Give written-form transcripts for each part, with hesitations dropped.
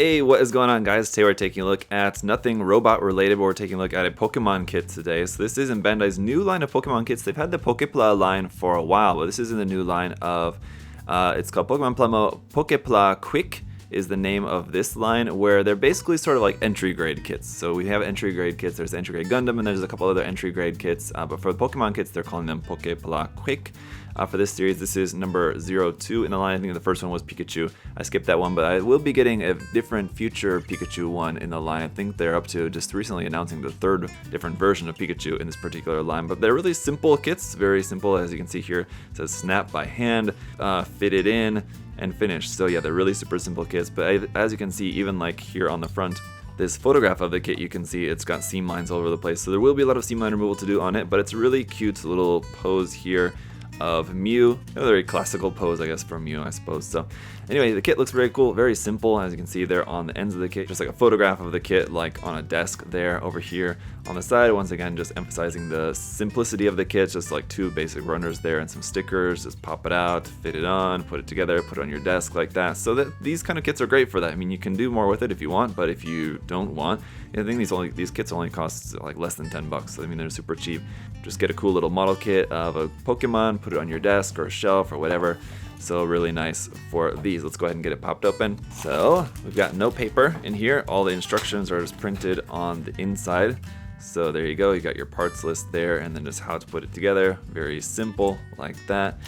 Hey, what is going on, guys? Today we're taking a look at nothing robot related, but we're taking a look at a Pokemon kit today. So this is in Bandai's new line of Pokemon kits. They've had the Pokepla line for a while, but this is in the new line of, it's called Pokepla Quick is the name of this line, where they're basically sort of like entry grade kits. So we have entry grade kits, there's entry grade Gundam, and there's a couple other entry grade kits, but for the Pokemon kits, they're calling them Pokepla Quick. For this series, this is number 02 in the line. I think the first one was Pikachu. I skipped that one, but I will be getting a different future Pikachu one in the line. I think they're up to just recently announcing the third different version of Pikachu in this particular line, but they're really simple kits, very simple. As you can see here, it says snap by hand, fit it in, and finish. So yeah, they're really super simple kits, but as you can see, even like here on the front, this photograph of the kit, you can see it's got seam lines all over the place. So there will be a lot of seam line removal to do on it, but it's a really cute little pose here of Mew, a very classical pose, I guess, for Mew, I suppose. So anyway, the kit looks very cool, very simple. As you can see there on the ends of the kit, just like a photograph of the kit, like on a desk there over here on the side. Once again, just emphasizing the simplicity of the kit, just like two basic runners there and some stickers. Just pop it out, fit it on, put it together, put it on your desk like that. So that these kind of kits are great for that. I mean, you can do more with it if you want, but if you don't want, I think these kits only cost like less than 10 bucks. So I mean, they're super cheap. Just get a cool little model kit of a Pokemon, put it on your desk or a shelf or whatever. So really nice for these. Let's go ahead and get it popped open. So we've got no paper in here. All the instructions are just printed on the inside. So there you go. You got your parts list there, and then just how to put it together. Very simple like that.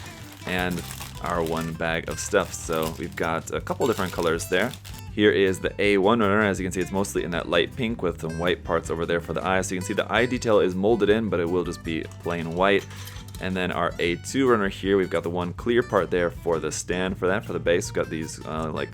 And our one bag of stuff. So we've got a couple different colors there. Here is the A1 runner. As you can see, it's mostly in that light pink with some white parts over there for the eyes. So you can see the eye detail is molded in, but it will just be plain white. And then our A2 runner here, we've got the one clear part there for the stand for that, for the base. We've got these like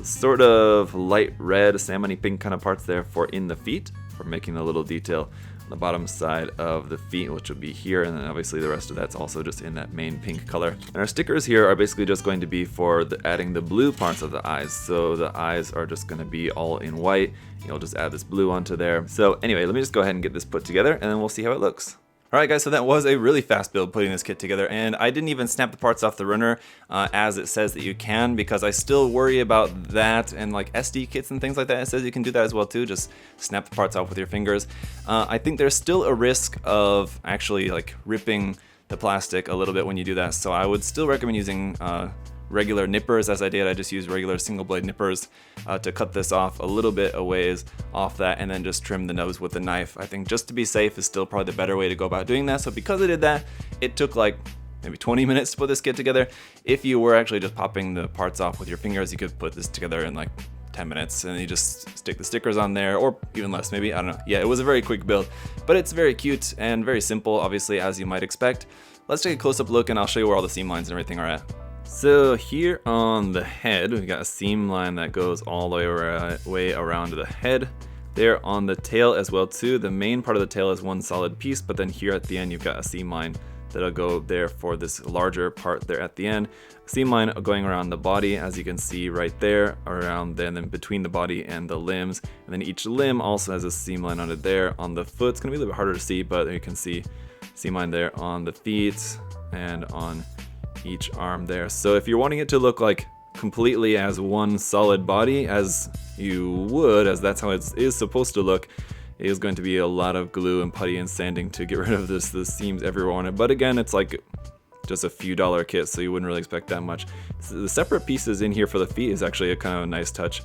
sort of light red, salmon-y pink kind of parts there for in the feet, for making the little detail on the bottom side of the feet, which will be here, and then obviously the rest of that's also just in that main pink color. And our stickers here are basically just going to be for adding the blue parts of the eyes. So the eyes are just going to be all in white. You'll just add this blue onto there. So anyway, let me just go ahead and get this put together, and then we'll see how it looks. Alright guys, so that was a really fast build putting this kit together, and I didn't even snap the parts off the runner as it says that you can, because I still worry about that, and like SD kits and things like that, it says you can do that as well too, just snap the parts off with your fingers. I think there's still a risk of actually like ripping the plastic a little bit when you do that, so I would still recommend using regular nippers. As I did, I just used regular single blade nippers to cut this off a little bit a ways off that, and then just trim the nose with the knife. I think just to be safe is still probably the better way to go about doing that. So because I did that, it took like maybe 20 minutes to put this kit together. If you were actually just popping the parts off with your fingers, you could put this together in like 10 minutes, and you just stick the stickers on there, or even less maybe, I don't know. Yeah, it was a very quick build, but it's very cute and very simple, obviously, as you might expect. Let's take a close-up look, and I'll show you where all the seam lines and everything are at. So here on the head, we've got a seam line that goes all the way around the head. There on the tail as well too. The main part of the tail is one solid piece, but then here at the end you've got a seam line that'll go there for this larger part there at the end. Seam line going around the body, as you can see right there, around then and between the body and the limbs. And then each limb also has a seam line on it there. On the foot, it's gonna be a little bit harder to see, but you can see seam line there on the feet and on each arm there. So if you're wanting it to look like completely as one solid body, as you would, as that's how it is supposed to look, it is going to be a lot of glue and putty and sanding to get rid of the seams everywhere on it. But again, it's like just a few dollar kit, so you wouldn't really expect that much. So the separate pieces in here for the feet is actually a kind of a nice touch.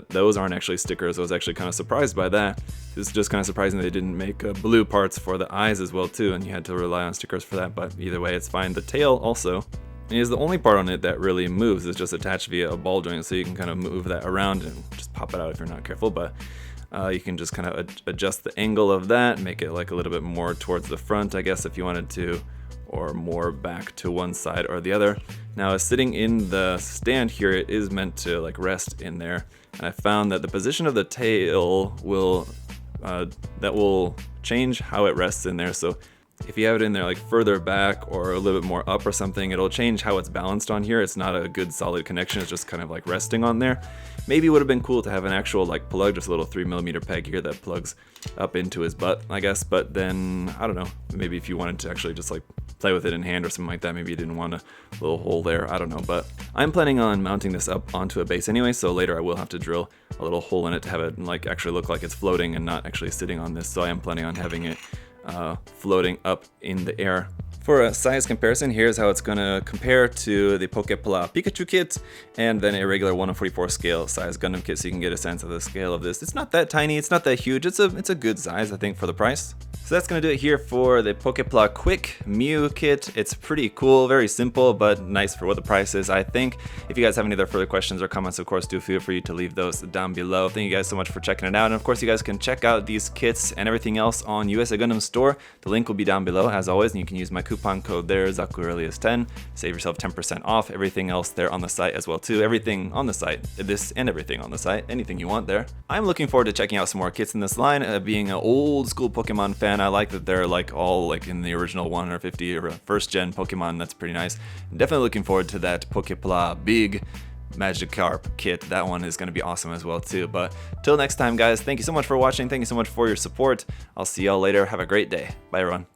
Those aren't actually stickers. I was actually kind of surprised by that. It's just kind of surprising they didn't make blue parts for the eyes as well too, and you had to rely on stickers for that, but either way it's fine. The tail also is the only part on it that really moves. It's just attached via a ball joint, so you can kind of move that around and just pop it out if you're not careful, but you can just kind of adjust the angle of that, make it like a little bit more towards the front, I guess, if you wanted to, or more back to one side or the other. Now, sitting in the stand here, it is meant to like rest in there, and I found that the position of the tail will change how it rests in there. So If you have it in there like further back or a little bit more up or something, it'll change how it's balanced on here. It's not a good solid connection, it's just kind of like resting on there. Maybe it would have been cool to have an actual like plug, just a little 3mm peg here that plugs up into his butt, I guess. But then, I don't know, maybe if you wanted to actually just like play with it in hand or something like that, maybe you didn't want a little hole there, I don't know. But I'm planning on mounting this up onto a base anyway, so later I will have to drill a little hole in it to have it like actually look like it's floating and not actually sitting on this. So I am planning on having it floating up in the air. For a size comparison, here's how it's going to compare to the Pokepla Pikachu kit and then a regular 1/44 scale size Gundam kit, so you can get a sense of the scale of this. It's not that tiny, it's not that huge, it's a good size, I think, for the price. So that's going to do it here for the Pokepla Quick Mew kit. It's pretty cool, very simple, but nice for what the price is, I think. If you guys have any other further questions or comments, of course, do feel free to leave those down below. Thank you guys so much for checking it out. And of course, you guys can check out these kits and everything else on USA Gundam Store. The link will be down below, as always, and you can use my coupon code there, ZakuAurelius10. Save yourself 10% off. Everything else there on the site as well, too. Everything on the site, this and everything on the site, anything you want there. I'm looking forward to checking out some more kits in this line. Being an old school Pokemon fan, I like that they're like all like in the original 150 or first gen Pokemon. That's pretty nice. Definitely looking forward to that Pokepla big Magikarp kit. That one is going to be awesome as well too. But till next time, guys, thank you so much for watching. Thank you so much for your support. I'll see y'all later. Have a great day. Bye, everyone.